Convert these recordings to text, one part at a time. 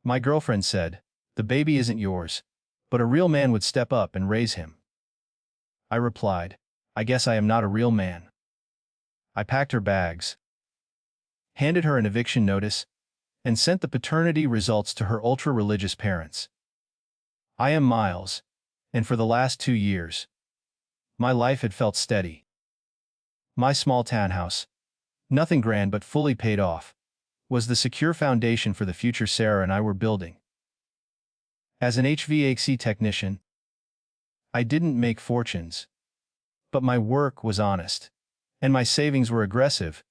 My girlfriend said, "The baby isn't yours, but a real man would step up and raise him." I replied, "I guess I am not a real man." I packed her bags, handed her an eviction notice, and sent the paternity results to her ultra-religious parents. I am Miles, and for the last 2 years, my life had felt steady. My small townhouse, nothing grand but fully paid off, was the secure foundation for the future Sarah and I were building. As an HVAC technician, I didn't make fortunes, but my work was honest, and my savings were aggressive,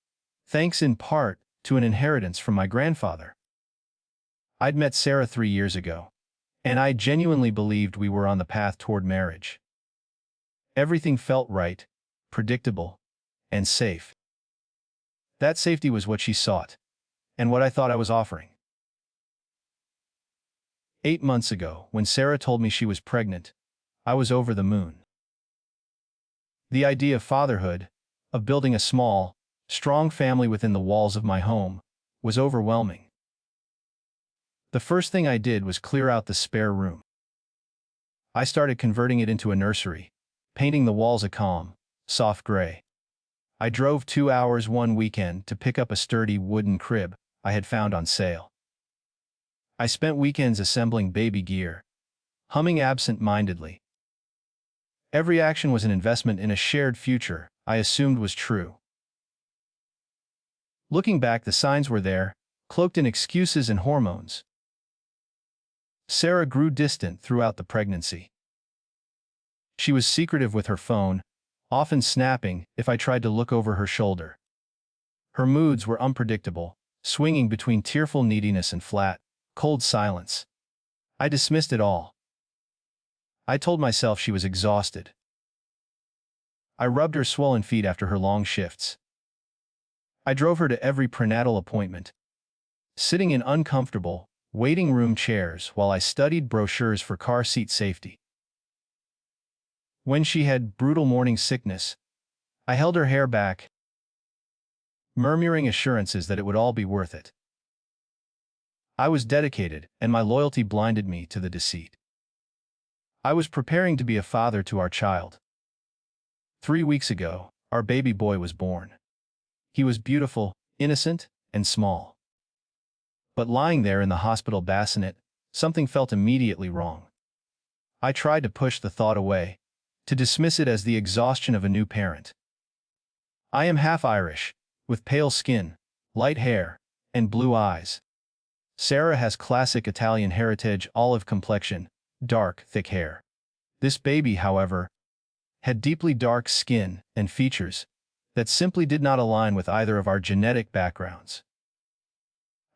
thanks in part to an inheritance from my grandfather. I'd met Sarah 3 years ago, and I genuinely believed we were on the path toward marriage. Everything felt right, predictable, and safe. That safety was what she sought, and what I thought I was offering. 8 months ago, when Sarah told me she was pregnant, I was over the moon. The idea of fatherhood, of building a small, strong family within the walls of my home, was overwhelming. The first thing I did was clear out the spare room. I started converting it into a nursery, painting the walls a calm, soft gray. I drove 2 hours one weekend to pick up a sturdy wooden crib I had found on sale. I spent weekends assembling baby gear, humming absent-mindedly. Every action was an investment in a shared future I assumed was true. Looking back, the signs were there, cloaked in excuses and hormones. Sarah grew distant throughout the pregnancy. She was secretive with her phone, often snapping if I tried to look over her shoulder. Her moods were unpredictable, swinging between tearful neediness and flat, cold silence. I dismissed it all. I told myself she was exhausted. I rubbed her swollen feet after her long shifts. I drove her to every prenatal appointment, sitting in uncomfortable, waiting room chairs while I studied brochures for car seat safety. When she had brutal morning sickness, I held her hair back, murmuring assurances that it would all be worth it. I was dedicated, and my loyalty blinded me to the deceit. I was preparing to be a father to our child. 3 weeks ago, our baby boy was born. He was beautiful, innocent, and small. But lying there in the hospital bassinet, something felt immediately wrong. I tried to push the thought away, to dismiss it as the exhaustion of a new parent. I am half Irish, with pale skin, light hair, and blue eyes. Sarah has classic Italian heritage, olive complexion, dark, thick hair. This baby, however, had deeply dark skin and features that simply did not align with either of our genetic backgrounds.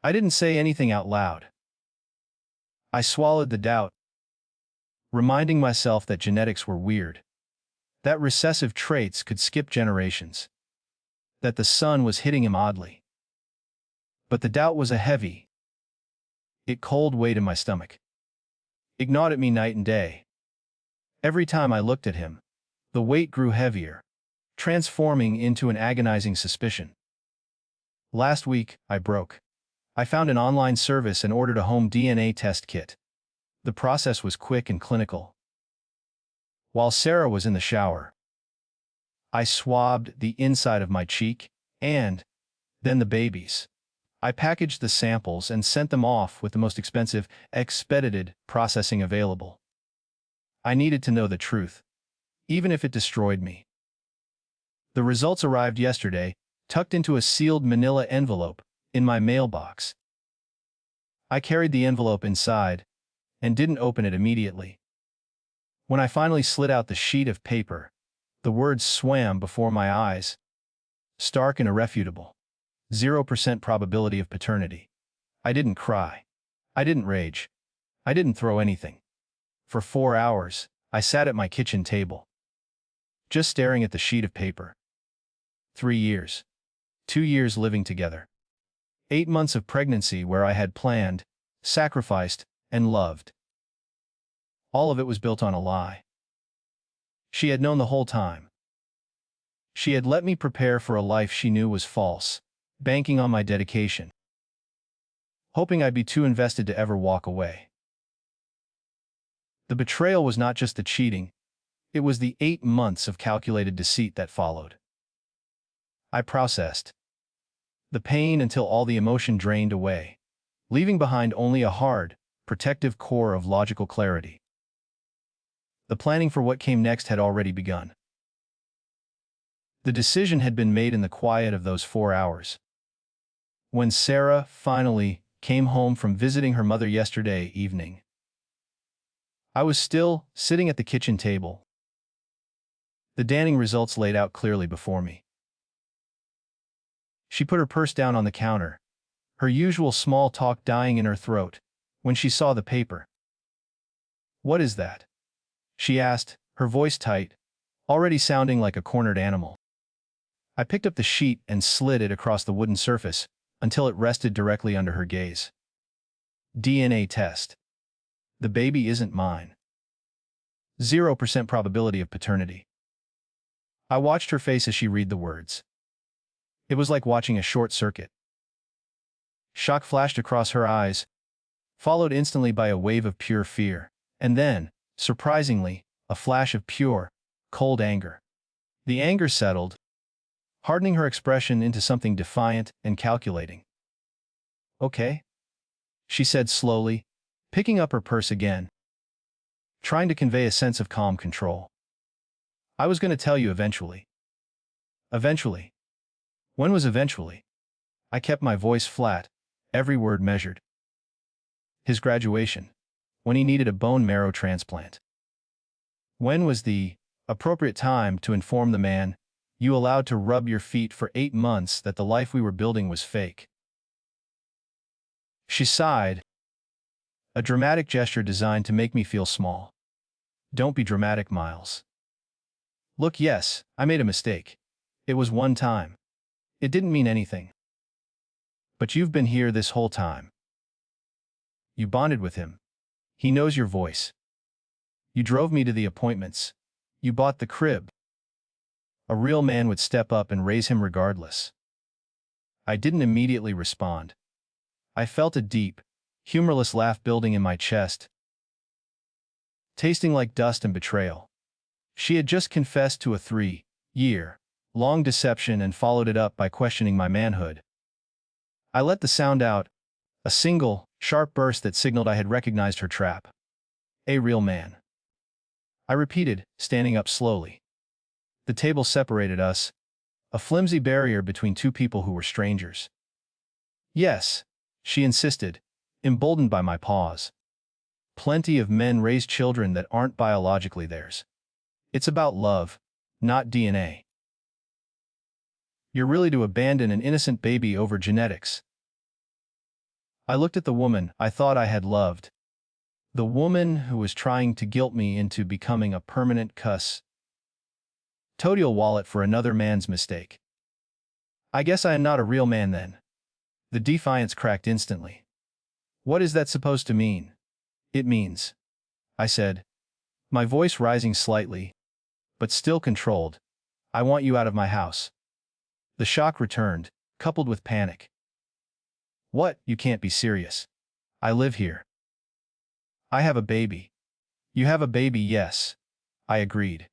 I didn't say anything out loud. I swallowed the doubt, reminding myself that genetics were weird, that recessive traits could skip generations, that the sun was hitting him oddly. But the doubt was a heavy, cold weight in my stomach. It gnawed at me night and day. Every time I looked at him, the weight grew heavier, transforming into an agonizing suspicion. Last week, I broke. I found an online service and ordered a home DNA test kit. The process was quick and clinical. While Sarah was in the shower, I swabbed the inside of my cheek, and then the baby's. I packaged the samples and sent them off with the most expensive, expedited processing available. I needed to know the truth, even if it destroyed me. The results arrived yesterday, tucked into a sealed manila envelope in my mailbox. I carried the envelope inside and didn't open it immediately. When I finally slid out the sheet of paper, the words swam before my eyes, stark and irrefutable. 0% probability of paternity. I didn't cry. I didn't rage. I didn't throw anything. For 4 hours, I sat at my kitchen table, just staring at the sheet of paper. 3 years. 2 years living together. 8 months of pregnancy where I had planned, sacrificed, and loved. All of it was built on a lie. She had known the whole time. She had let me prepare for a life she knew was false, banking on my dedication. hoping I'd be too invested to ever walk away. The betrayal was not just the cheating, it was the 8 months of calculated deceit that followed. I processed the pain until all the emotion drained away, leaving behind only a hard, protective core of logical clarity. The planning for what came next had already begun. The decision had been made in the quiet of those 4 hours. When Sarah finally came home from visiting her mother yesterday evening, I was still sitting at the kitchen table, the damning results laid out clearly before me. She put her purse down on the counter, her usual small talk dying in her throat, when she saw the paper. "What is that?" she asked, her voice tight, already sounding like a cornered animal. I picked up the sheet and slid it across the wooden surface until it rested directly under her gaze. DNA test. The baby isn't mine. 0% probability of paternity. I watched her face as she read the words. It was like watching a short circuit. Shock flashed across her eyes, followed instantly by a wave of pure fear, and then, surprisingly, a flash of pure, cold anger. The anger settled, hardening her expression into something defiant and calculating. "Okay," she said slowly, picking up her purse again, trying to convey a sense of calm control. "I was going to tell you eventually." "Eventually?" When was eventually? I kept my voice flat, every word measured. His graduation. When he needed a bone marrow transplant. When was the appropriate time to inform the man you allowed to rub your feet for 8 months that the life we were building was fake? She sighed, a dramatic gesture designed to make me feel small. "Don't be dramatic, Miles. Look, yes, I made a mistake. It was one time. It didn't mean anything. But you've been here this whole time. You bonded with him. He knows your voice. You drove me to the appointments. You bought the crib. A real man would step up and raise him regardless." I didn't immediately respond. I felt a deep, humorless laugh building in my chest, tasting like dust and betrayal. She had just confessed to a 3-year-long deception and followed it up by questioning my manhood. I let the sound out, a single, sharp burst that signaled I had recognized her trap. "A real man," I repeated, standing up slowly. The table separated us, a flimsy barrier between two people who were strangers. "Yes," she insisted, emboldened by my pause. "Plenty of men raise children that aren't biologically theirs. It's about love, not DNA. You're really to abandon an innocent baby over genetics." I looked at the woman I thought I had loved. The woman who was trying to guilt me into becoming a permanent custodial wallet for another man's mistake. "I guess I am not a real man then." The defiance cracked instantly. "What is that supposed to mean?" "It means," I said, my voice rising slightly, but still controlled, "I want you out of my house." The shock returned, coupled with panic. "What? You can't be serious. I live here. I have a baby." "You have a baby, yes," I agreed.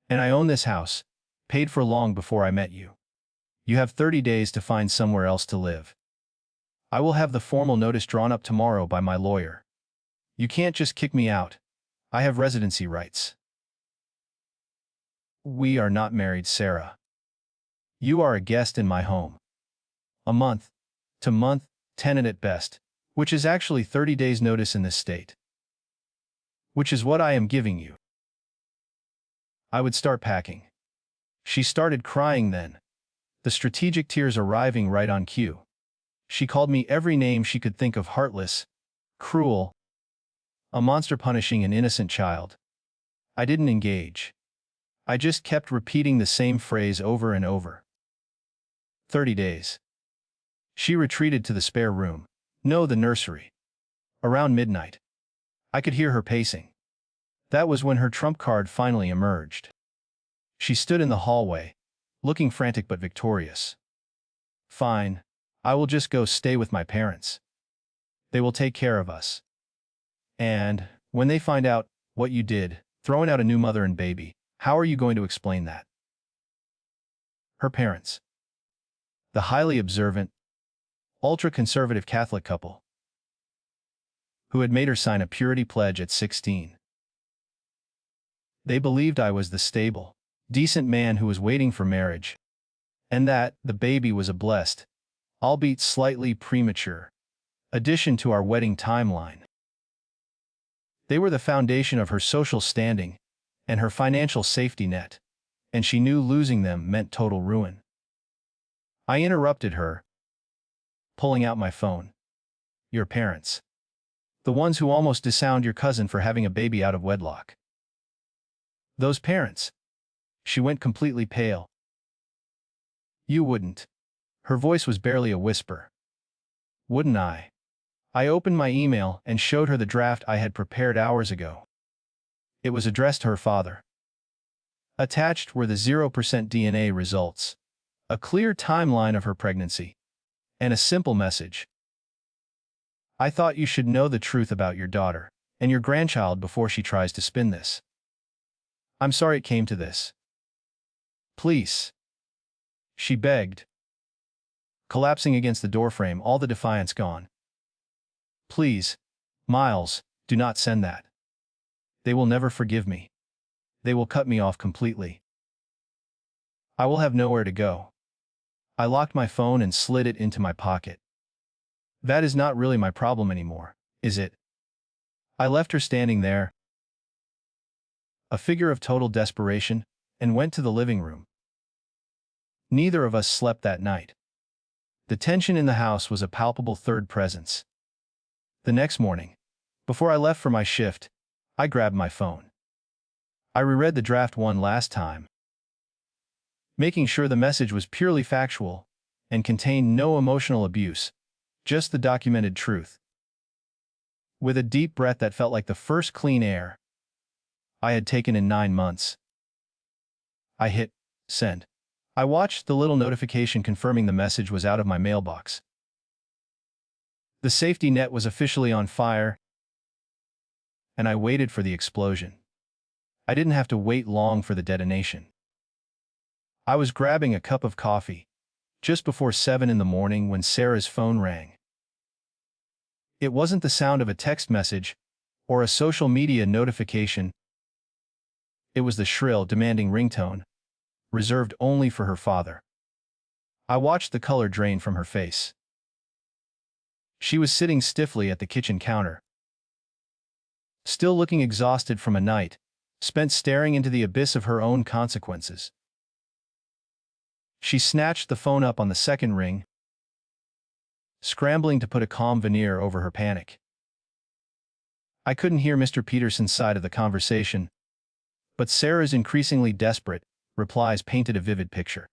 "And I own this house, paid for long before I met you. You have 30 days to find somewhere else to live. I will have the formal notice drawn up tomorrow by my lawyer. You can't just kick me out. I have residency rights." "We are not married, Sarah. You are a guest in my home. A month-to-month tenant at best, which is actually 30 days' notice in this state. Which is what I am giving you." I would start packing. She started crying then, the strategic tears arriving right on cue. She called me every name she could think of: heartless, cruel, a monster punishing an innocent child. I didn't engage. I just kept repeating the same phrase over and over. 30 days. She retreated to the spare room. No, the nursery. Around midnight. I could hear her pacing. That was when her trump card finally emerged. She stood in the hallway, looking frantic but victorious. "Fine. I will just go stay with my parents." They will take care of us. And when they find out what you did, throwing out a new mother and baby, how are you going to explain that? Her parents. The highly observant, ultra-conservative Catholic couple who had made her sign a purity pledge at 16. They believed I was the stable, decent man who was waiting for marriage, and that the baby was a blessed, albeit slightly premature, addition to our wedding timeline. They were the foundation of her social standing and her financial safety net, and she knew losing them meant total ruin. I interrupted her, pulling out my phone. Your parents. The ones who almost disowned your cousin for having a baby out of wedlock. Those parents. She went completely pale. You wouldn't. Her voice was barely a whisper. Wouldn't I? I opened my email and showed her the draft I had prepared hours ago. It was addressed to her father. Attached were the 0% DNA results, a clear timeline of her pregnancy, and a simple message. I thought you should know the truth about your daughter and your grandchild before she tries to spin this. I'm sorry it came to this. Please. She begged, collapsing against the doorframe, all the defiance gone. Please, Miles, do not send that. They will never forgive me. They will cut me off completely. I will have nowhere to go. I locked my phone and slid it into my pocket. That is not really my problem anymore, is it? I left her standing there, a figure of total desperation, and went to the living room. Neither of us slept that night. The tension in the house was a palpable third presence. The next morning, before I left for my shift, I grabbed my phone. I reread the draft one last time, making sure the message was purely factual and contained no emotional abuse, just the documented truth. With a deep breath that felt like the first clean air I had taken in 9 months, I hit send. I watched the little notification confirming the message was out of my mailbox. The safety net was officially on fire, and I waited for the explosion. I didn't have to wait long for the detonation. I was grabbing a cup of coffee just before 7 in the morning when Sarah's phone rang. It wasn't the sound of a text message or a social media notification. It was the shrill, demanding ringtone, reserved only for her father. I watched the color drain from her face. She was sitting stiffly at the kitchen counter, still looking exhausted from a night spent staring into the abyss of her own consequences. She snatched the phone up on the second ring, scrambling to put a calm veneer over her panic. I couldn't hear Mr. Peterson's side of the conversation, but Sarah's increasingly desperate replies painted a vivid picture.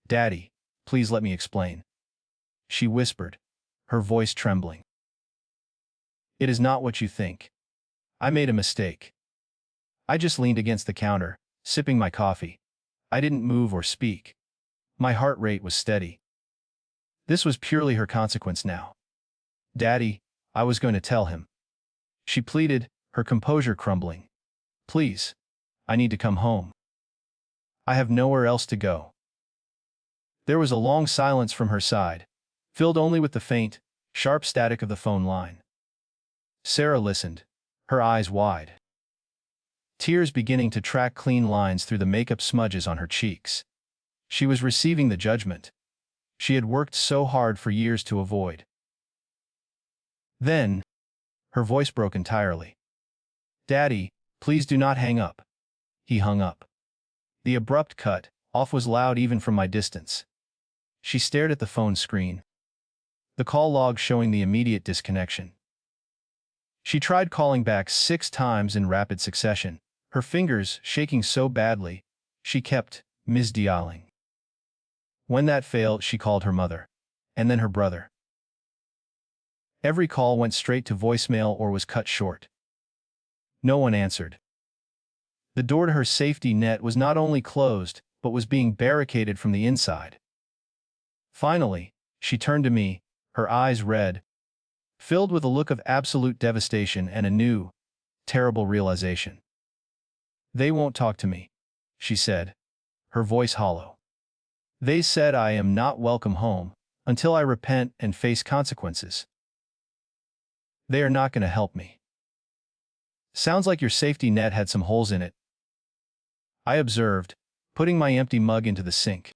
Daddy, please let me explain, she whispered, her voice trembling. It is not what you think. I made a mistake. I just leaned against the counter, sipping my coffee. I didn't move or speak. My heart rate was steady. This was purely her consequence now. Daddy, I was going to tell him. She pleaded, her composure crumbling. Please. I need to come home. I have nowhere else to go. There was a long silence from her side, filled only with the faint, sharp static of the phone line. Sarah listened, her eyes wide, tears beginning to track clean lines through the makeup smudges on her cheeks. She was receiving the judgment she had worked so hard for years to avoid. Then, her voice broke entirely. Daddy, please do not hang up. He hung up. The abrupt cut off was loud even from my distance. She stared at the phone screen, the call log showing the immediate disconnection. She tried calling back 6 times in rapid succession, her fingers shaking so badly, she kept misdialing. When that failed, she called her mother, and then her brother. Every call went straight to voicemail or was cut short. No one answered. The door to her safety net was not only closed, but was being barricaded from the inside. Finally, she turned to me, her eyes red, filled with a look of absolute devastation and a new, terrible realization. "They won't talk to me," she said, her voice hollow. "They said I am not welcome home until I repent and face consequences. They are not going to help me." "Sounds like your safety net had some holes in it," I observed, putting my empty mug into the sink.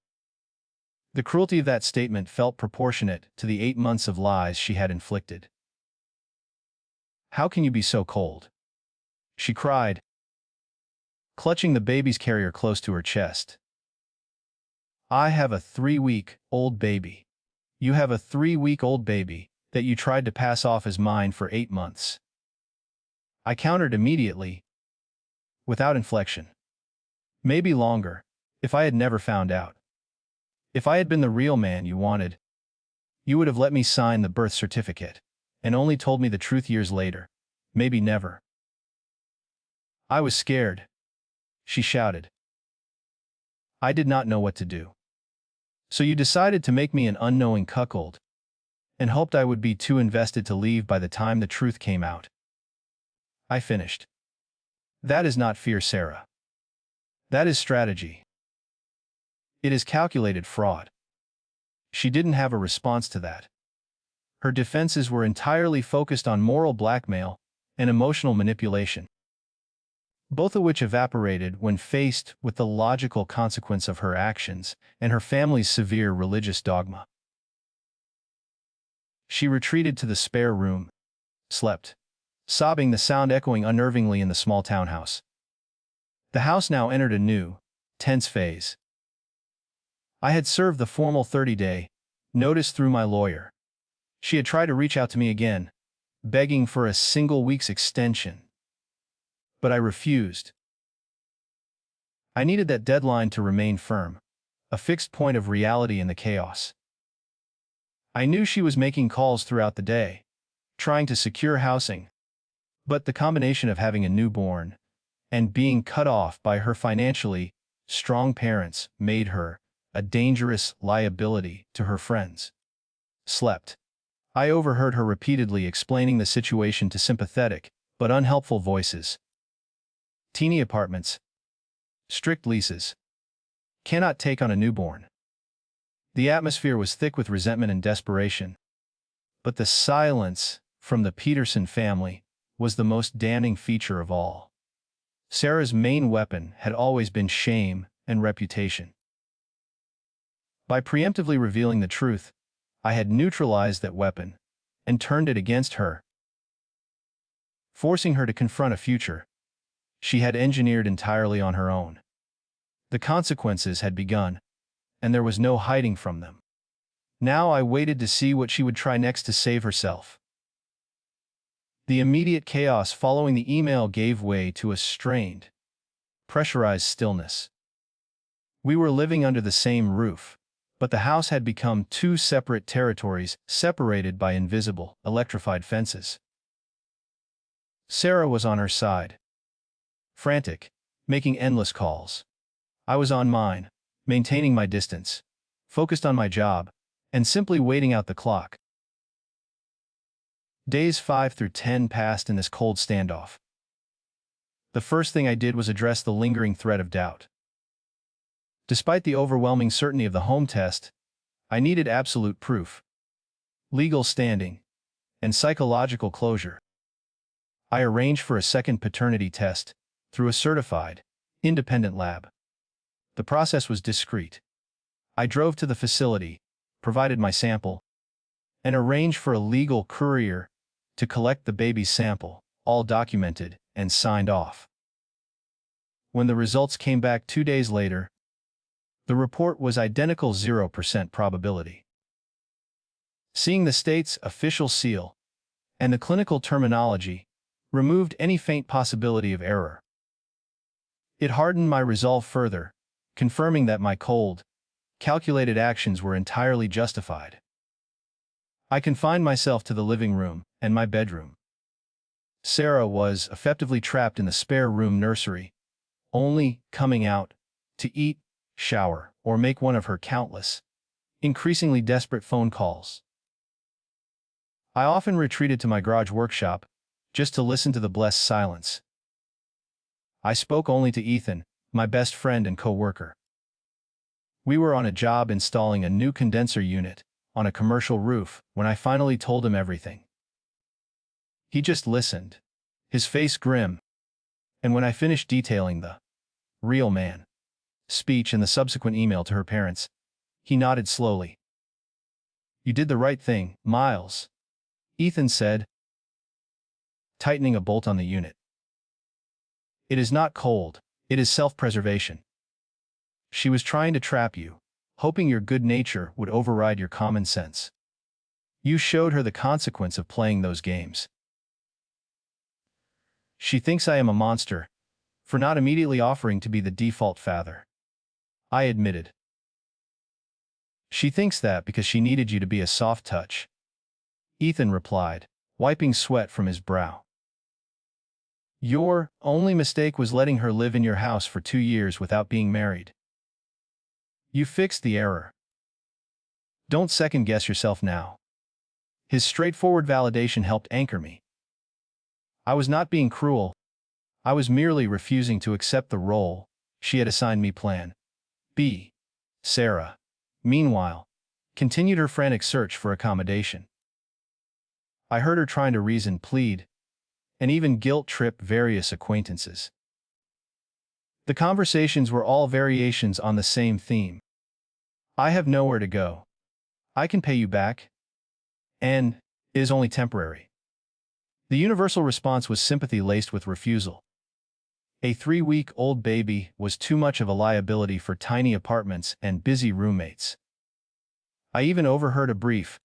The cruelty of that statement felt proportionate to the 8 months of lies she had inflicted. "How can you be so cold?" she cried, clutching the baby's carrier close to her chest. "I have a 3-week-old baby. You have a 3-week-old baby that you tried to pass off as mine for 8 months. I countered immediately, without inflection. "Maybe longer, if I had never found out. If I had been the real man you wanted, you would have let me sign the birth certificate, and only told me the truth years later, maybe never." "I was scared," she shouted. "I did not know what to do. So you decided to make me an unknowing cuckold, and hoped I would be too invested to leave by the time the truth came out," I finished. "That is not fear, Sarah. That is strategy. It is calculated fraud." She didn't have a response to that. Her defenses were entirely focused on moral blackmail and emotional manipulation, both of which evaporated when faced with the logical consequence of her actions and her family's severe religious dogma. She retreated to the spare room, slept, sobbing, the sound echoing unnervingly in the small townhouse. The house now entered a new, tense phase. I had served the formal 30-day notice through my lawyer. She had tried to reach out to me again, begging for a single week's extension. But I refused. I needed that deadline to remain firm, a fixed point of reality in the chaos. I knew she was making calls throughout the day, trying to secure housing, but the combination of having a newborn and being cut off by her financially strong parents made her a dangerous liability to her friends. Slept. I overheard her repeatedly explaining the situation to sympathetic but unhelpful voices. Teeny apartments. Strict leases. Cannot take on a newborn. The atmosphere was thick with resentment and desperation. But the silence from the Peterson family was the most damning feature of all. Sarah's main weapon had always been shame and reputation. By preemptively revealing the truth, I had neutralized that weapon and turned it against her, forcing her to confront a future she had engineered entirely on her own. The consequences had begun, and there was no hiding from them. Now I waited to see what she would try next to save herself. The immediate chaos following the email gave way to a strained, pressurized stillness. We were living under the same roof, but the house had become two separate territories separated by invisible, electrified fences. Sarah was on her side, frantic, making endless calls. I was on mine, maintaining my distance, focused on my job, and simply waiting out the clock. Days 5 through 10 passed in this cold standoff. The first thing I did was address the lingering thread of doubt. Despite the overwhelming certainty of the home test, I needed absolute proof, legal standing, and psychological closure. I arranged for a second paternity test through a certified, independent lab. The process was discreet. I drove to the facility, provided my sample, and arranged for a legal courier to collect the baby's sample, all documented and signed off. When the results came back 2 days later, the report was identical, 0% probability. Seeing the state's official seal and the clinical terminology removed any faint possibility of error. It hardened my resolve further, confirming that my cold, calculated actions were entirely justified. I confined myself to the living room and my bedroom. Sarah was effectively trapped in the spare room nursery, only coming out to eat, shower, or make one of her countless, increasingly desperate phone calls. I often retreated to my garage workshop, just to listen to the blessed silence. I spoke only to Ethan, my best friend and co-worker. We were on a job installing a new condenser unit on a commercial roof when I finally told him everything. He just listened, his face grim, and when I finished detailing the real man speech and the subsequent email to her parents, he nodded slowly. "You did the right thing, Miles," Ethan said, tightening a bolt on the unit. "It is not cold, it is self-preservation. She was trying to trap you, hoping your good nature would override your common sense. You showed her the consequence of playing those games. She thinks I am a monster for not immediately offering to be the default father," I admitted. "She thinks that because she needed you to be a soft touch," Ethan replied, wiping sweat from his brow. "Your only mistake was letting her live in your house for 2 years without being married. You fixed the error. Don't second-guess yourself now." His straightforward validation helped anchor me. I was not being cruel. I was merely refusing to accept the role she had assigned me. Plan B. Sarah, meanwhile, continued her frantic search for accommodation. I heard her trying to reason, plead, and even guilt-trip various acquaintances. The conversations were all variations on the same theme. "I have nowhere to go. I can pay you back. And it is only temporary." The universal response was sympathy laced with refusal. A 3-week-old baby was too much of a liability for tiny apartments and busy roommates. I even overheard a brief,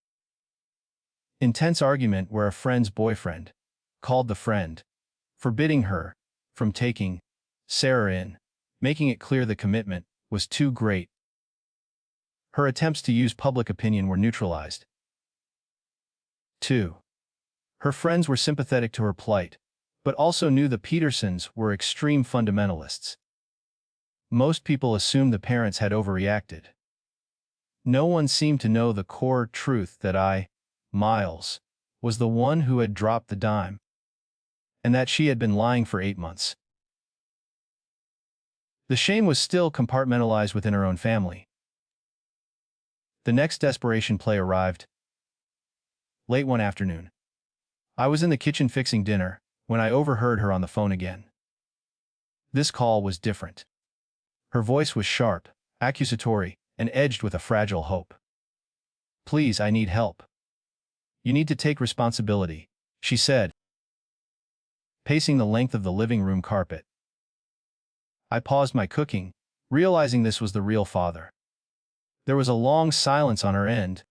intense argument where a friend's boyfriend called the friend, forbidding her from taking Sarah in, making it clear the commitment was too great. Her attempts to use public opinion were neutralized. 2. Her friends were sympathetic to her plight, but also knew the Petersons were extreme fundamentalists. Most people assumed the parents had overreacted. No one seemed to know the core truth that I, Miles, was the one who had dropped the dime, and that she had been lying for 8 months. The shame was still compartmentalized within her own family. The next desperation play arrived late one afternoon. I was in the kitchen fixing dinner when I overheard her on the phone again. This call was different. Her voice was sharp, accusatory, and edged with a fragile hope. "Please, I need help. You need to take responsibility," she said, pacing the length of the living room carpet. I paused my cooking, realizing this was the real father. There was a long silence on her end,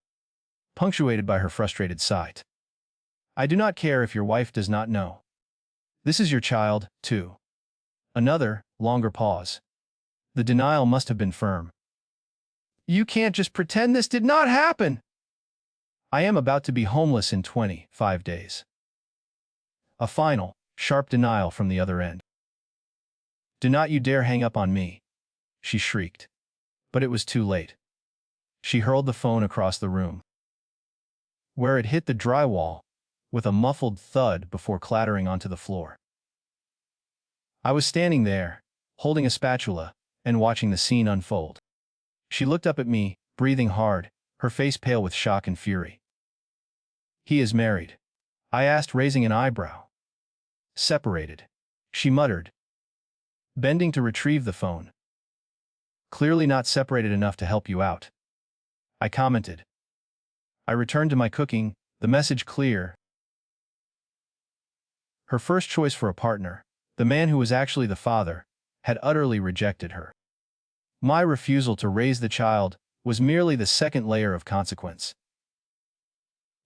punctuated by her frustrated sigh. "I do not care if your wife does not know. This is your child, too." Another, longer pause. The denial must have been firm. "You can't just pretend this did not happen." "I am about to be homeless in 25 days. A final, sharp denial from the other end. "Do not you dare hang up on me," she shrieked. But it was too late. She hurled the phone across the room, where it hit the drywall with a muffled thud before clattering onto the floor. I was standing there, holding a spatula, and watching the scene unfold. She looked up at me, breathing hard, her face pale with shock and fury. "He is married," I asked, raising an eyebrow. "Separated," she muttered, bending to retrieve the phone. "Clearly not separated enough to help you out," I commented. I returned to my cooking, the message clear. Her first choice for a partner, the man who was actually the father, had utterly rejected her. My refusal to raise the child was merely the second layer of consequence.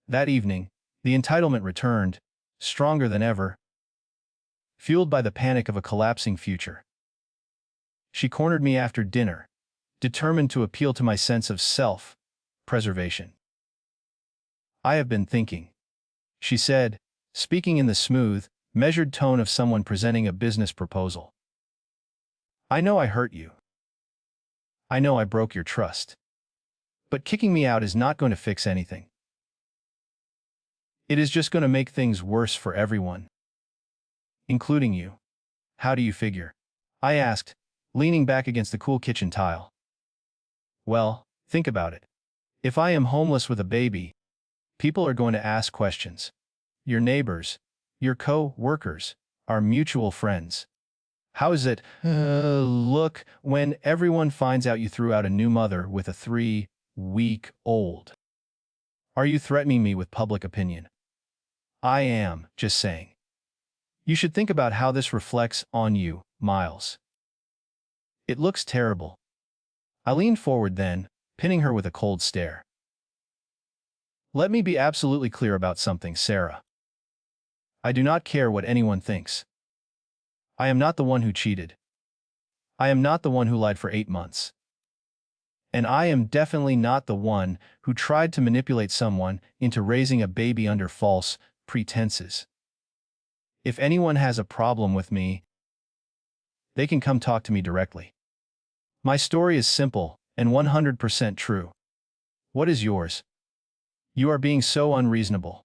That evening, the entitlement returned, stronger than ever, fueled by the panic of a collapsing future. She cornered me after dinner, determined to appeal to my sense of self-preservation. "I have been thinking," she said, speaking in the smooth, measured tone of someone presenting a business proposal. "I know I hurt you. I know I broke your trust. But kicking me out is not going to fix anything. It is just going to make things worse for everyone, including you. How do you figure? I asked, leaning back against the cool kitchen tile. Well, think about it. If I am homeless with a baby, people are going to ask questions. Your neighbors, your co-workers, our mutual friends. How is it, look, when everyone finds out you threw out a new mother with a 3-week-old? Are you threatening me with public opinion? I am, just saying. You should think about how this reflects on you, Miles. It looks terrible. I leaned forward then, pinning her with a cold stare. Let me be absolutely clear about something, Sarah. I do not care what anyone thinks. I am not the one who cheated. I am not the one who lied for 8 months. And I am definitely not the one who tried to manipulate someone into raising a baby under false pretenses. If anyone has a problem with me, they can come talk to me directly. My story is simple and 100% true. What is yours? You are being so unreasonable.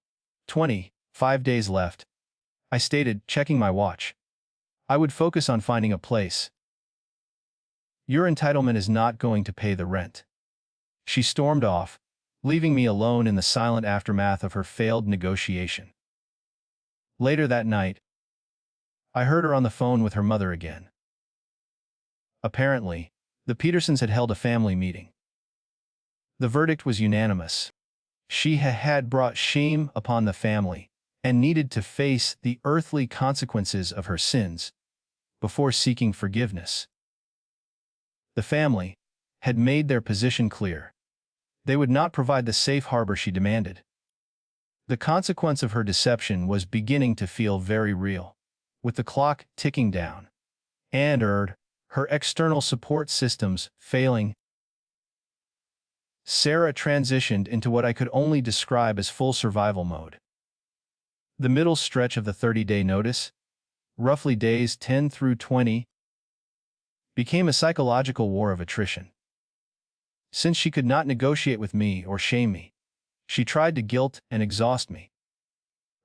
25 days left. I stated, checking my watch. I would focus on finding a place. Your entitlement is not going to pay the rent. She stormed off, leaving me alone in the silent aftermath of her failed negotiation. Later that night, I heard her on the phone with her mother again. Apparently, the Petersons had held a family meeting. The verdict was unanimous. She had brought shame upon the family and needed to face the earthly consequences of her sins before seeking forgiveness. The family had made their position clear. They would not provide the safe harbor she demanded. The consequence of her deception was beginning to feel very real, with the clock ticking down, and her external support systems failing. Sarah transitioned into what I could only describe as full survival mode. The middle stretch of the 30-day notice, roughly days 10 through 20, became a psychological war of attrition. Since she could not negotiate with me or shame me, she tried to guilt and exhaust me.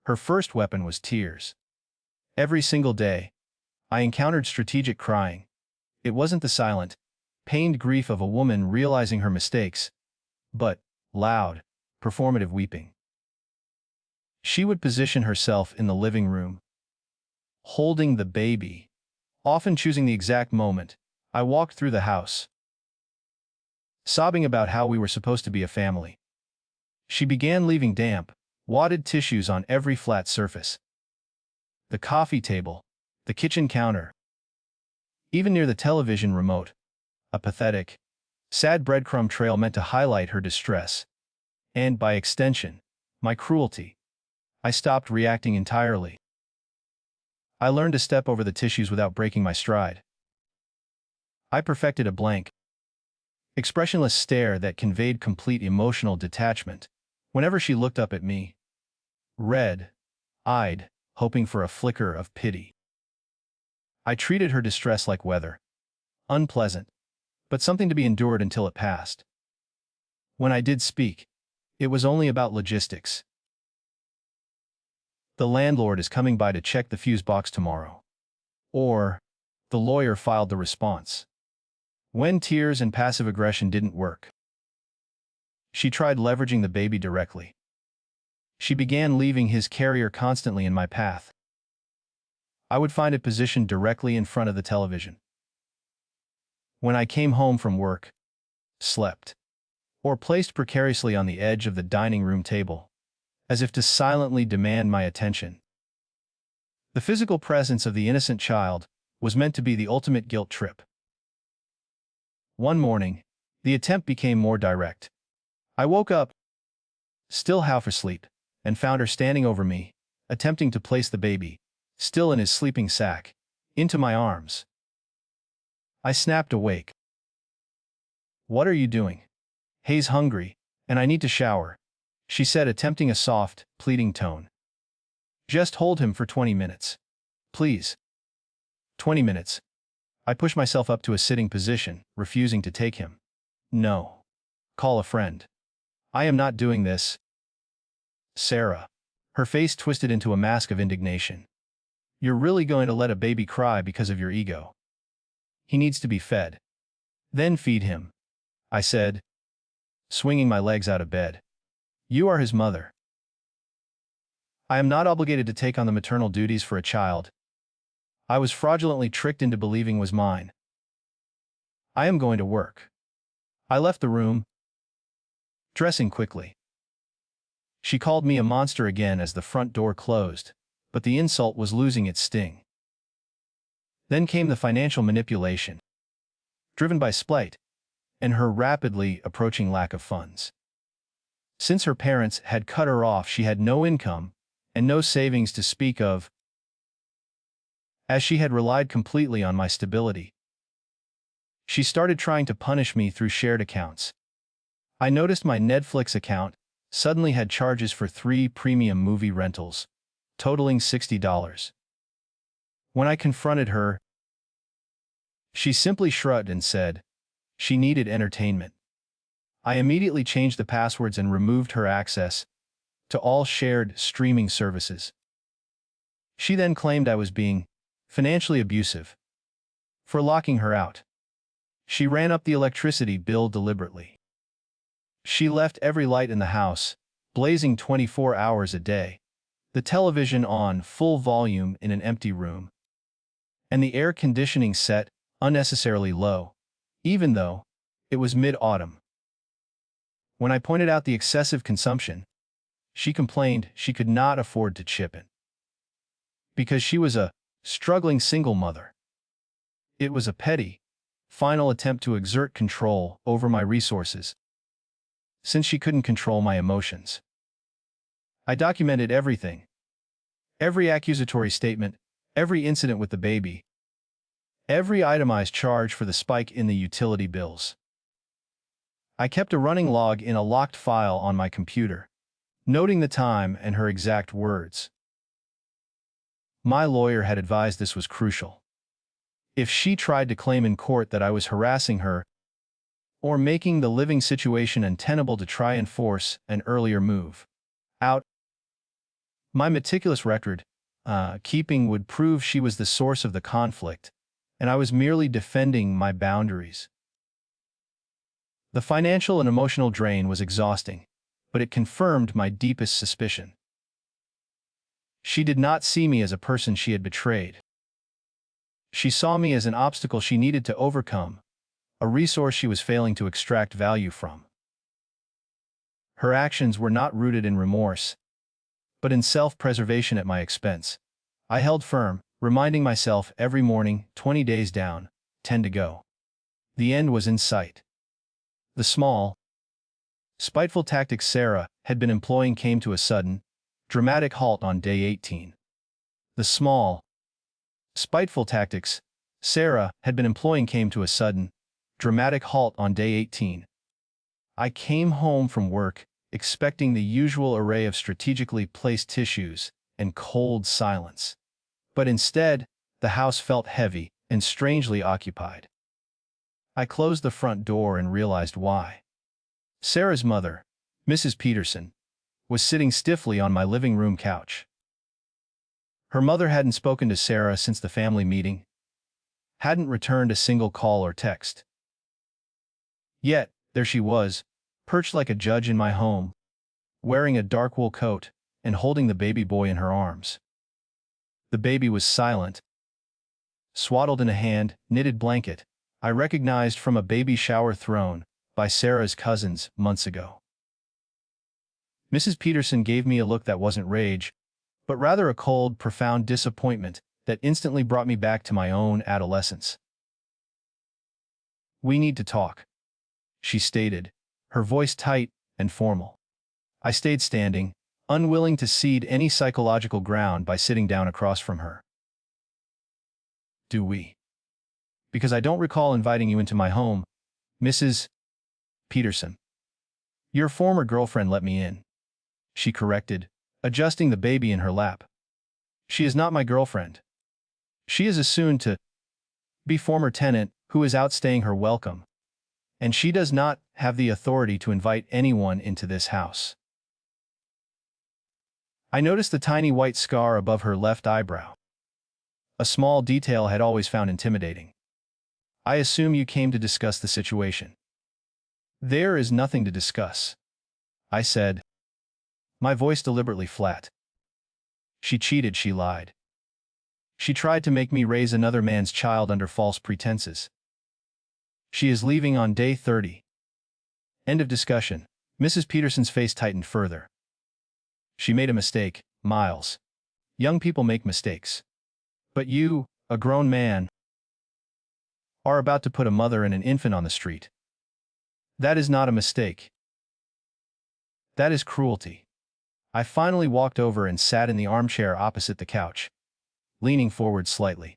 Her first weapon was tears. Every single day, I encountered strategic crying. It wasn't the silent, pained grief of a woman realizing her mistakes, but loud, performative weeping. She would position herself in the living room, holding the baby, often choosing the exact moment I walked through the house, sobbing about how we were supposed to be a family. She began leaving damp, wadded tissues on every flat surface. The coffee table, the kitchen counter, even near the television remote, a pathetic, sad breadcrumb trail meant to highlight her distress, and, by extension, my cruelty. I stopped reacting entirely. I learned to step over the tissues without breaking my stride. I perfected a blank, expressionless stare that conveyed complete emotional detachment whenever she looked up at me, red-eyed, hoping for a flicker of pity. I treated her distress like weather, unpleasant, but something to be endured until it passed. When I did speak, it was only about logistics. The landlord is coming by to check the fuse box tomorrow. Or, the lawyer filed the response. When tears and passive aggression didn't work, she tried leveraging the baby directly. She began leaving his carrier constantly in my path. I would find it positioned directly in front of the television. When I came home from work, slept, or placed precariously on the edge of the dining room table, as if to silently demand my attention. The physical presence of the innocent child was meant to be the ultimate guilt trip. One morning, the attempt became more direct. I woke up, still half asleep, and found her standing over me, attempting to place the baby, still in his sleeping sack, into my arms. I snapped awake. "What are you doing? Hay's hungry, and I need to shower," she said, attempting a soft, pleading tone. "Just hold him for 20 minutes. Please." 20 minutes. I pushed myself up to a sitting position, refusing to take him. "No. Call a friend. I am not doing this." "Sarah." Her face twisted into a mask of indignation. "You're really going to let a baby cry because of your ego? He needs to be fed." "Then feed him," I said, swinging my legs out of bed. "You are his mother. I am not obligated to take on the maternal duties for a child I was fraudulently tricked into believing was mine. I am going to work." I left the room, dressing quickly. She called me a monster again as the front door closed, but the insult was losing its sting. Then came the financial manipulation, driven by spite, and her rapidly approaching lack of funds. Since her parents had cut her off, she had no income and no savings to speak of, as she had relied completely on my stability. She started trying to punish me through shared accounts. I noticed my Netflix account suddenly had charges for 3 premium movie rentals, totaling $60. When I confronted her, she simply shrugged and said she needed entertainment. I immediately changed the passwords and removed her access to all shared streaming services. She then claimed I was being financially abusive for locking her out. She ran up the electricity bill deliberately. She left every light in the house blazing 24 hours a day, the television on full volume in an empty room, and the air conditioning set unnecessarily low, even though it was mid-autumn. When I pointed out the excessive consumption, she complained she could not afford to chip in, because she was a struggling single mother. It was a petty, final attempt to exert control over my resources, since she couldn't control my emotions. I documented everything. Every accusatory statement, every incident with the baby, every itemized charge for the spike in the utility bills. I kept a running log in a locked file on my computer, noting the time and her exact words. My lawyer had advised this was crucial. If she tried to claim in court that I was harassing her or making the living situation untenable to try and force an earlier move out, my meticulous record keeping would prove she was the source of the conflict, and I was merely defending my boundaries. The financial and emotional drain was exhausting, but it confirmed my deepest suspicion. She did not see me as a person she had betrayed. She saw me as an obstacle she needed to overcome, a resource she was failing to extract value from. Her actions were not rooted in remorse, but in self-preservation at my expense. I held firm, reminding myself every morning, 20 days down, 10 to go. The end was in sight. The small, spiteful tactics Sarah had been employing came to a sudden, dramatic halt on day 18. The small, spiteful tactics Sarah had been employing came to a sudden, dramatic halt on day 18. I came home from work, expecting the usual array of strategically placed tissues and cold silence. But instead, the house felt heavy and strangely occupied. I closed the front door and realized why. Sarah's mother, Mrs. Peterson, was sitting stiffly on my living room couch. Her mother hadn't spoken to Sarah since the family meeting, hadn't returned a single call or text. Yet, there she was, perched like a judge in my home, wearing a dark wool coat and holding the baby boy in her arms. The baby was silent, swaddled in a hand-knitted blanket I recognized from a baby shower thrown by Sarah's cousins months ago. Mrs. Peterson gave me a look that wasn't rage, but rather a cold, profound disappointment that instantly brought me back to my own adolescence. "We need to talk," she stated, her voice tight and formal. I stayed standing, unwilling to cede any psychological ground by sitting down across from her. "Do we? Because I don't recall inviting you into my home, Mrs. Peterson. Your former girlfriend let me in," she corrected, adjusting the baby in her lap. "She is not my girlfriend. She is a soon-to-be former tenant who is outstaying her welcome, and she does not have the authority to invite anyone into this house." I noticed the tiny white scar above her left eyebrow. A small detail I had always found intimidating. I assume you came to discuss the situation. There is nothing to discuss, I said, my voice deliberately flat. She cheated, she lied. She tried to make me raise another man's child under false pretenses. She is leaving on day 30. End of discussion. Mrs. Peterson's face tightened further. She made a mistake, Miles. Young people make mistakes. But you, a grown man, are about to put a mother and an infant on the street. That is not a mistake. That is cruelty. I finally walked over and sat in the armchair opposite the couch, leaning forward slightly.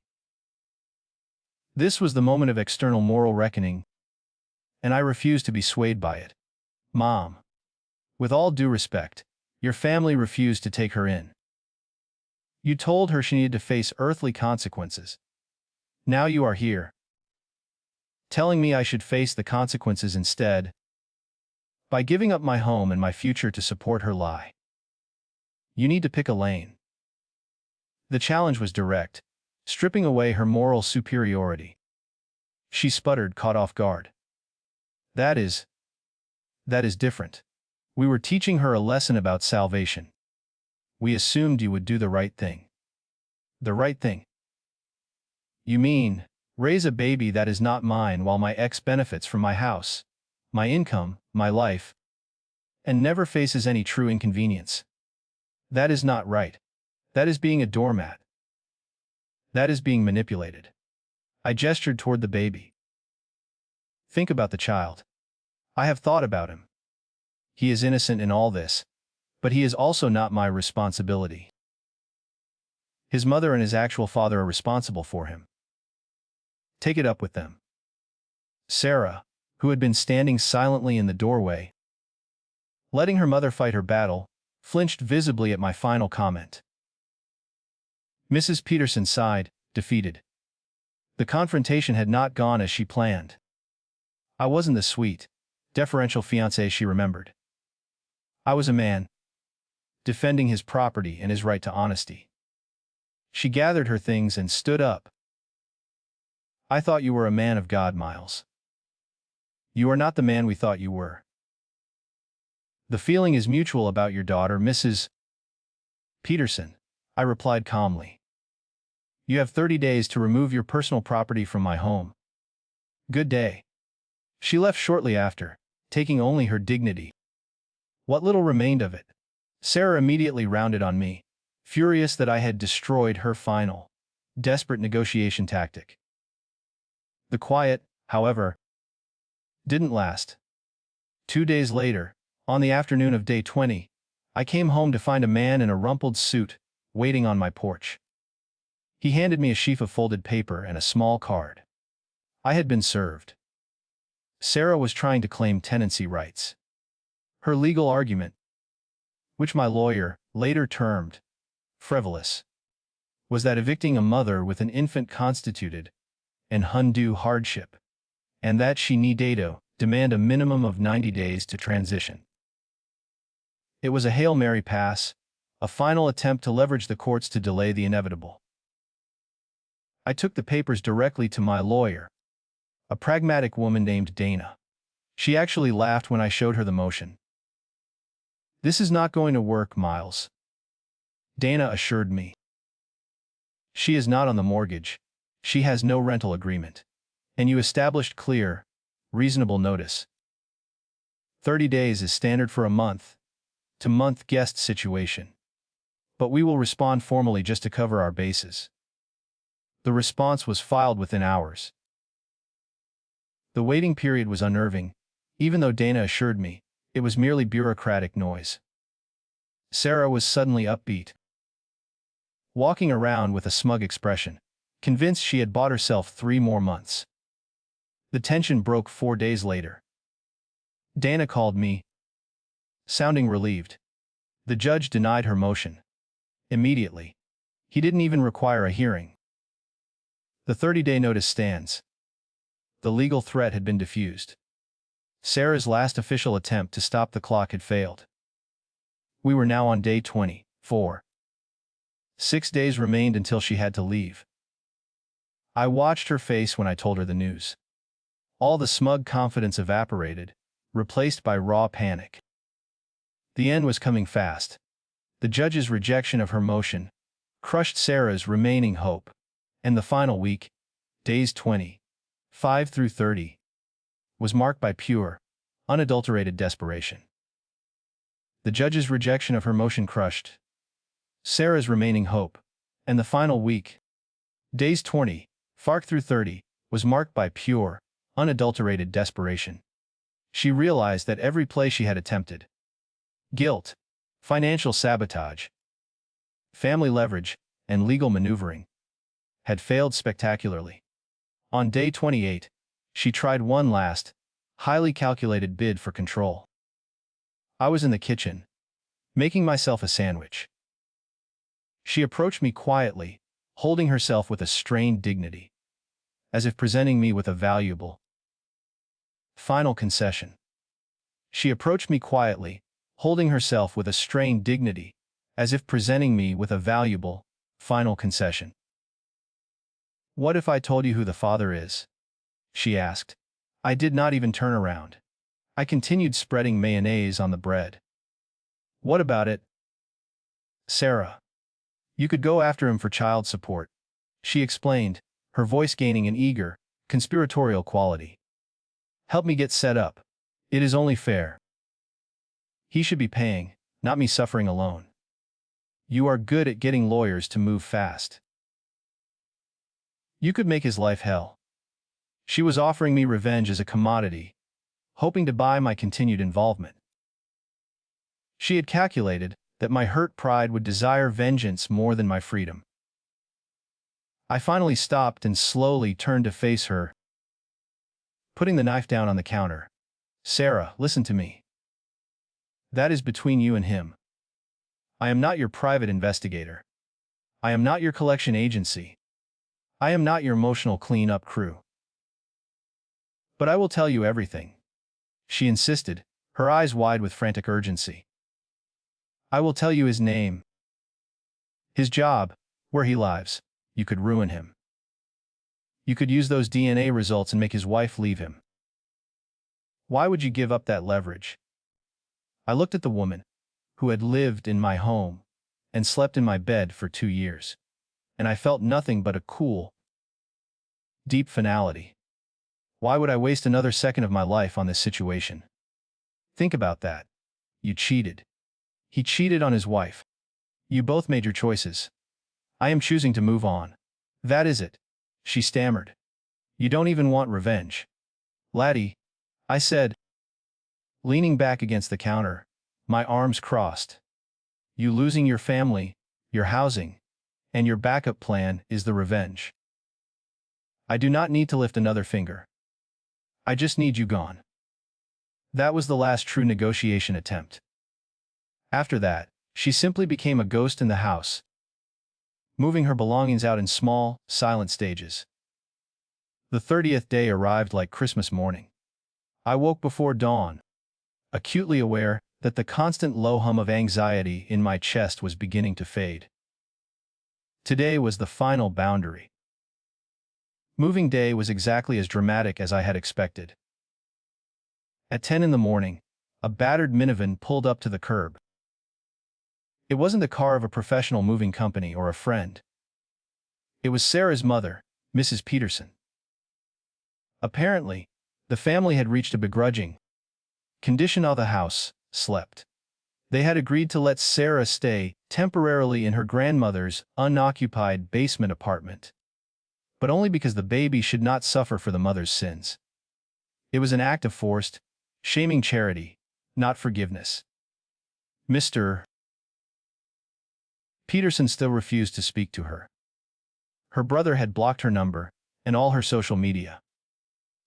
This was the moment of external moral reckoning, and I refused to be swayed by it. Mom, with all due respect, your family refused to take her in. You told her she needed to face earthly consequences. Now you are here, telling me I should face the consequences instead, by giving up my home and my future to support her lie. You need to pick a lane. The challenge was direct, stripping away her moral superiority. She sputtered, caught off guard. That is different. We were teaching her a lesson about salvation. We assumed you would do the right thing. The right thing? You mean, raise a baby that is not mine while my ex benefits from my house, my income, my life, and never faces any true inconvenience. That is not right. That is being a doormat. That is being manipulated. I gestured toward the baby. Think about the child. I have thought about him. He is innocent in all this, but he is also not my responsibility. His mother and his actual father are responsible for him. Take it up with them. Sarah, who had been standing silently in the doorway, letting her mother fight her battle, flinched visibly at my final comment. Mrs. Peterson sighed, defeated. The confrontation had not gone as she planned. I wasn't the sweet, deferential fiancé she remembered. I was a man, defending his property and his right to honesty. She gathered her things and stood up. I thought you were a man of God, Miles. You are not the man we thought you were. The feeling is mutual about your daughter, Mrs. Peterson, I replied calmly. You have 30 days to remove your personal property from my home. Good day. She left shortly after, taking only her dignity. What little remained of it. Sarah immediately rounded on me, furious that I had destroyed her final, desperate negotiation tactic. The quiet, however, didn't last. 2 days later, on the afternoon of day 20, I came home to find a man in a rumpled suit waiting on my porch. He handed me a sheaf of folded paper and a small card. I had been served. Sarah was trying to claim tenancy rights. Her legal argument, which my lawyer later termed frivolous, was that evicting a mother with an infant constituted an undue hardship, and that she needed to demand a minimum of 90 days to transition. It was a Hail Mary pass, a final attempt to leverage the courts to delay the inevitable. I took the papers directly to my lawyer, a pragmatic woman named Dana. She actually laughed when I showed her the motion. This is not going to work, Miles, Dana assured me. She is not on the mortgage. She has no rental agreement. And you established clear, reasonable notice. 30 days is standard for a month-to-month guest situation. But we will respond formally just to cover our bases. The response was filed within hours. The waiting period was unnerving, even though Dana assured me it was merely bureaucratic noise. Sarah was suddenly upbeat, walking around with a smug expression, convinced she had bought herself 3 more months. The tension broke 4 days later. Dana called me, sounding relieved. The judge denied her motion. Immediately. He didn't even require a hearing. The 30-day notice stands. The legal threat had been diffused. Sarah's last official attempt to stop the clock had failed. We were now on day 20, 4. 6 days remained until she had to leave. I watched her face when I told her the news. All the smug confidence evaporated, replaced by raw panic. The end was coming fast. The judge's rejection of her motion crushed Sarah's remaining hope, and the final week, days 25 through 30, was marked by pure, unadulterated desperation. The judge's rejection of her motion crushed Sarah's remaining hope, and the final week, days 25 through 30, was marked by pure, unadulterated desperation. She realized that every play she had attempted, guilt, financial sabotage, family leverage, and legal maneuvering, had failed spectacularly. On day 28, she tried one last, highly calculated bid for control. I was in the kitchen, making myself a sandwich. She approached me quietly, holding herself with a strained dignity, as if presenting me with a valuable final concession. She approached me quietly, holding herself with a strained dignity, as if presenting me with a valuable final concession. "What if I told you who the father is?" she asked. I did not even turn around. I continued spreading mayonnaise on the bread. "What about it?" "Sarah. You could go after him for child support," she explained, her voice gaining an eager, conspiratorial quality. "Help me get set up. It is only fair. He should be paying, not me suffering alone. You are good at getting lawyers to move fast. You could make his life hell." She was offering me revenge as a commodity, hoping to buy my continued involvement. She had calculated that my hurt pride would desire vengeance more than my freedom. I finally stopped and slowly turned to face her, putting the knife down on the counter. "Sarah, listen to me. That is between you and him. I am not your private investigator. I am not your collection agency. I am not your emotional clean-up crew. But I will tell you everything," she insisted, her eyes wide with frantic urgency. "I will tell you his name, his job, where he lives. You could ruin him. You could use those DNA results and make his wife leave him. Why would you give up that leverage?" I looked at the woman, who had lived in my home and slept in my bed for 2 years, and I felt nothing but a cool, deep finality. Why would I waste another second of my life on this situation? Think about that. You cheated. He cheated on his wife. You both made your choices. I am choosing to move on. That is it," she stammered. "You don't even want revenge." "Laddie," I said, leaning back against the counter, my arms crossed. "You losing your family, your housing, and your backup plan is the revenge. I do not need to lift another finger. I just need you gone." That was the last true negotiation attempt. After that, she simply became a ghost in the house, moving her belongings out in small, silent stages. The 30th day arrived like Christmas morning. I woke before dawn, acutely aware that the constant low hum of anxiety in my chest was beginning to fade. Today was the final boundary. Moving day was exactly as dramatic as I had expected. At 10 in the morning, a battered minivan pulled up to the curb. It wasn't the car of a professional moving company or a friend. It was Sarah's mother, Mrs. Peterson. Apparently, the family had reached a begrudging condition of the house slept. They had agreed to let Sarah stay temporarily in her grandmother's unoccupied basement apartment, but only because the baby should not suffer for the mother's sins. It was an act of forced, shaming charity, not forgiveness. Mr. Peterson still refused to speak to her. Her brother had blocked her number and all her social media.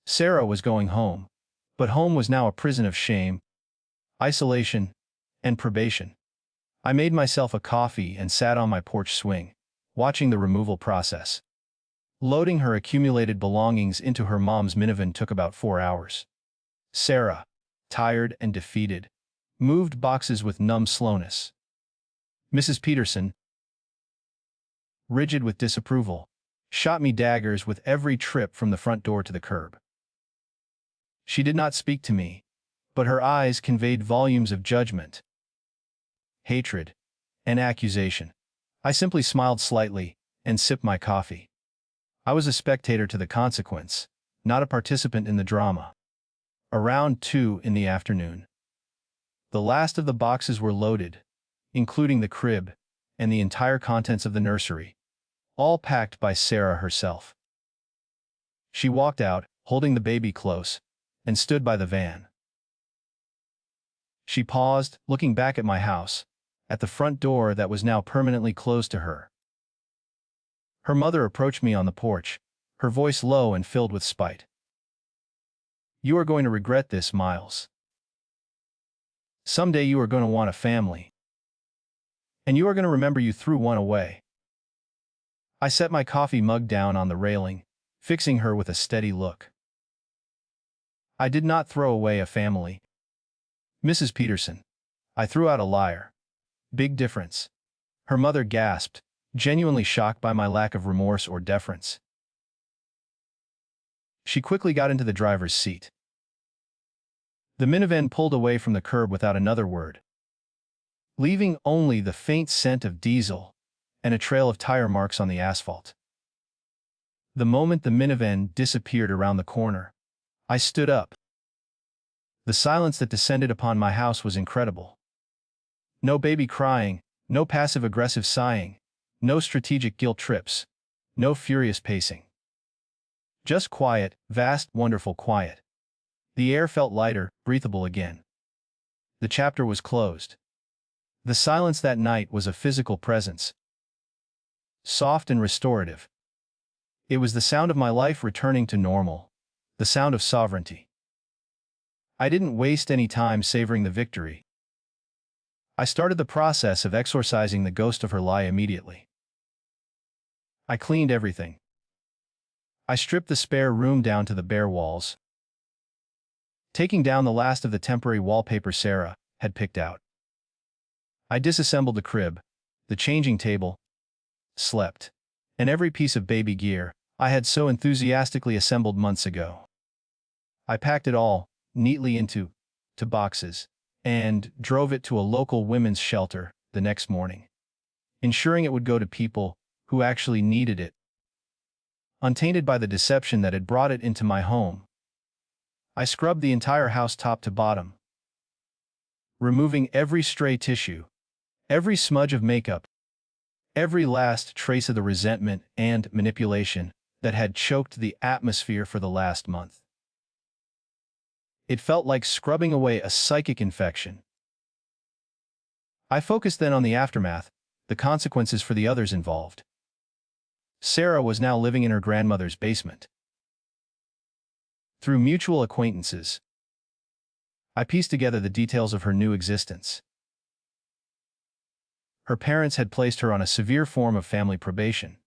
Sarah was going home, but home was now a prison of shame, isolation, and probation. I made myself a coffee and sat on my porch swing, watching the removal process. Loading her accumulated belongings into her mom's minivan took about 4 hours. Sarah, tired and defeated, moved boxes with numb slowness. Mrs. Peterson, rigid with disapproval, shot me daggers with every trip from the front door to the curb. She did not speak to me, but her eyes conveyed volumes of judgment, hatred, and accusation. I simply smiled slightly and sipped my coffee. I was a spectator to the consequence, not a participant in the drama. Around 2 in the afternoon, the last of the boxes were loaded, including the crib and the entire contents of the nursery, all packed by Sarah herself. She walked out, holding the baby close, and stood by the van. She paused, looking back at my house, at the front door that was now permanently closed to her. Her mother approached me on the porch, her voice low and filled with spite. "You are going to regret this, Miles. Someday you are going to want a family. And you are going to remember you threw one away." I set my coffee mug down on the railing, fixing her with a steady look. "I did not throw away a family, Mrs. Peterson. I threw out a liar. Big difference." Her mother gasped, genuinely shocked by my lack of remorse or deference. She quickly got into the driver's seat. The minivan pulled away from the curb without another word, leaving only the faint scent of diesel and a trail of tire marks on the asphalt. The moment the minivan disappeared around the corner, I stood up. The silence that descended upon my house was incredible. No baby crying, no passive-aggressive sighing, no strategic guilt trips, no furious pacing. Just quiet, vast, wonderful quiet. The air felt lighter, breathable again. The chapter was closed. The silence that night was a physical presence, soft and restorative. It was the sound of my life returning to normal, the sound of sovereignty. I didn't waste any time savoring the victory. I started the process of exorcising the ghost of her lie immediately. I cleaned everything. I stripped the spare room down to the bare walls, taking down the last of the temporary wallpaper Sarah had picked out. I disassembled the crib, the changing table, slept, and every piece of baby gear I had so enthusiastically assembled months ago. I packed it all neatly into boxes and drove it to a local women's shelter the next morning, ensuring it would go to people who actually needed it, untainted by the deception that had brought it into my home. I scrubbed the entire house top to bottom, removing every stray tissue, every smudge of makeup, every last trace of the resentment and manipulation that had choked the atmosphere for the last month. It felt like scrubbing away a psychic infection. I focused then on the aftermath, the consequences for the others involved. Sarah was now living in her grandmother's basement. Through mutual acquaintances, I pieced together the details of her new existence. Her parents had placed her on a severe form of family probation.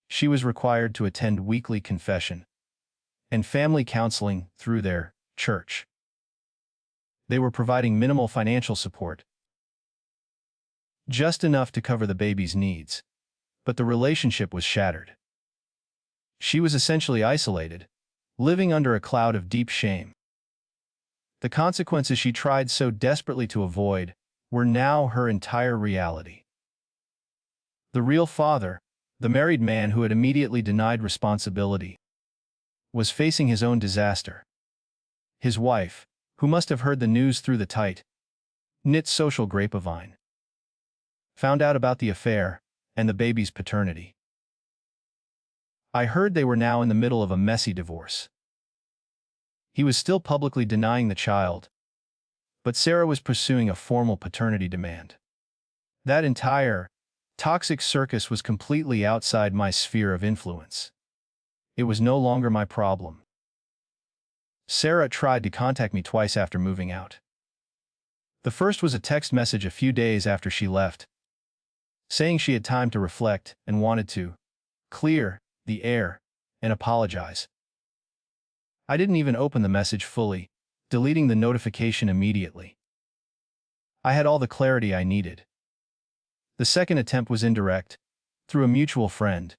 She was required to attend weekly confession and family counseling through their church. They were providing minimal financial support, just enough to cover the baby's needs, but the relationship was shattered. She was essentially isolated, living under a cloud of deep shame. The consequences she tried so desperately to avoid were now her entire reality. The real father, the married man who had immediately denied responsibility, was facing his own disaster. His wife, who must have heard the news through the tight-knit social grapevine, found out about the affair and the baby's paternity. I heard they were now in the middle of a messy divorce. He was still publicly denying the child, but Sarah was pursuing a formal paternity demand. That entire toxic circus was completely outside my sphere of influence. It was no longer my problem. Sarah tried to contact me twice after moving out. The first was a text message a few days after she left, saying she had time to reflect and wanted to clear the air and apologize. I didn't even open the message fully, deleting the notification immediately. I had all the clarity I needed. The second attempt was indirect, through a mutual friend.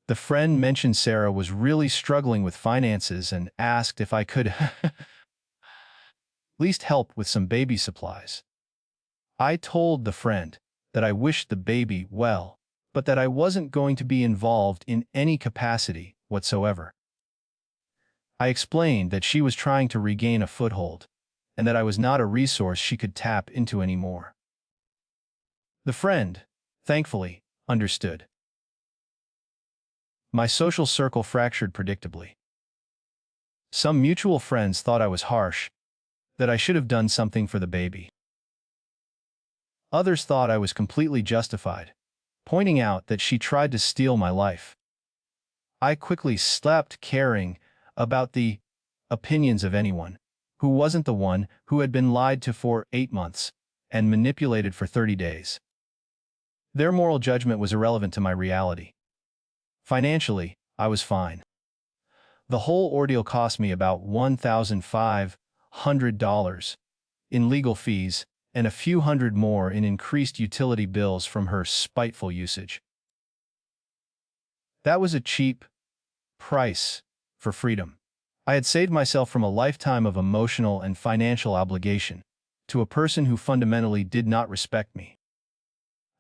The friend mentioned Sarah was really struggling with finances and asked if I could at least help with some baby supplies. I told the friend that I wished the baby well, but that I wasn't going to be involved in any capacity whatsoever. I explained that she was trying to regain a foothold, and that I was not a resource she could tap into anymore. The friend, thankfully, understood. My social circle fractured predictably. Some mutual friends thought I was harsh, that I should have done something for the baby. Others thought I was completely justified, pointing out that she tried to steal my life. I quickly stopped caring about the opinions of anyone who wasn't the one who had been lied to for 8 months and manipulated for 30 days. Their moral judgment was irrelevant to my reality. Financially, I was fine. The whole ordeal cost me about $1,500 in legal fees and a few hundred more in increased utility bills from her spiteful usage. That was a cheap price for freedom. I had saved myself from a lifetime of emotional and financial obligation to a person who fundamentally did not respect me.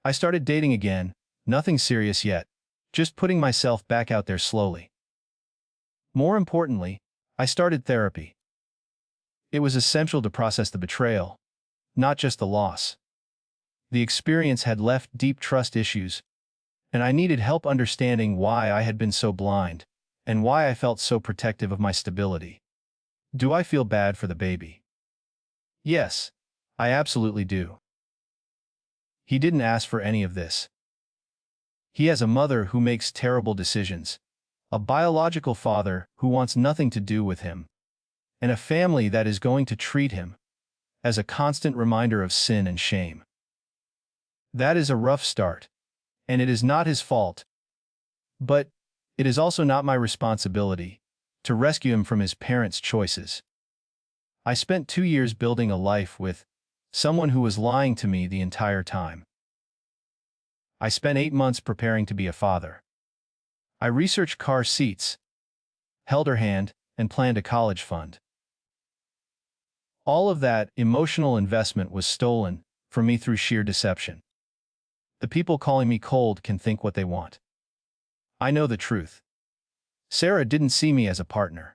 I started dating again, nothing serious yet, just putting myself back out there slowly. More importantly, I started therapy. It was essential to process the betrayal, not just the loss. The experience had left deep trust issues, and I needed help understanding why I had been so blind, and why I felt so protective of my stability. Do I feel bad for the baby? Yes, I absolutely do. He didn't ask for any of this. He has a mother who makes terrible decisions, a biological father who wants nothing to do with him, and a family that is going to treat him as a constant reminder of sin and shame. That is a rough start, and it is not his fault, but it is also not my responsibility to rescue him from his parents' choices. I spent 2 years building a life with someone who was lying to me the entire time. I spent 8 months preparing to be a father. I researched car seats, held her hand, and planned a college fund. All of that emotional investment was stolen from me through sheer deception. The people calling me cold can think what they want. I know the truth. Sarah didn't see me as a partner.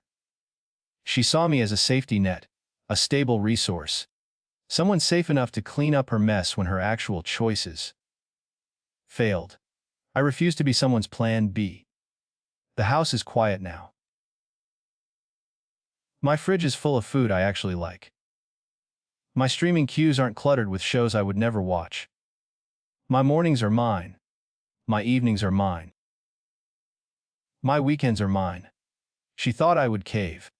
She saw me as a safety net, a stable resource, someone safe enough to clean up her mess when her actual choices failed. I refuse to be someone's plan B. The house is quiet now. My fridge is full of food I actually like. My streaming queues aren't cluttered with shows I would never watch. My mornings are mine. My evenings are mine. My weekends are mine. She thought I would cave.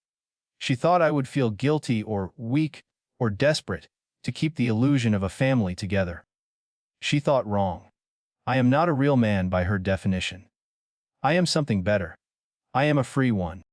She thought I would feel guilty or weak or desperate to keep the illusion of a family together. She thought wrong. I am not a real man by her definition. I am something better. I am a free one.